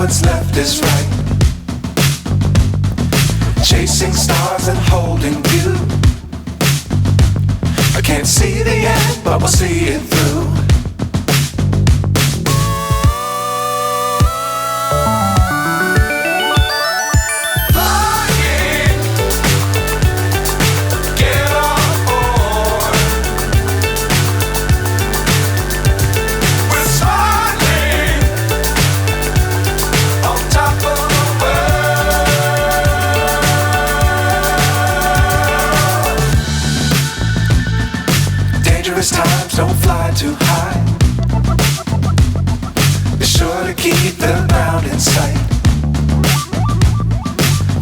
what's left is right. Chasing stars and holding you. I can't see the end, but we'll see it through. Times don't fly too high. Be sure to keep the ground in sight.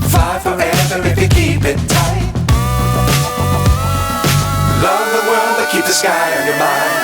Fly forever if you keep it tight. Love the world but keep the sky on your mind.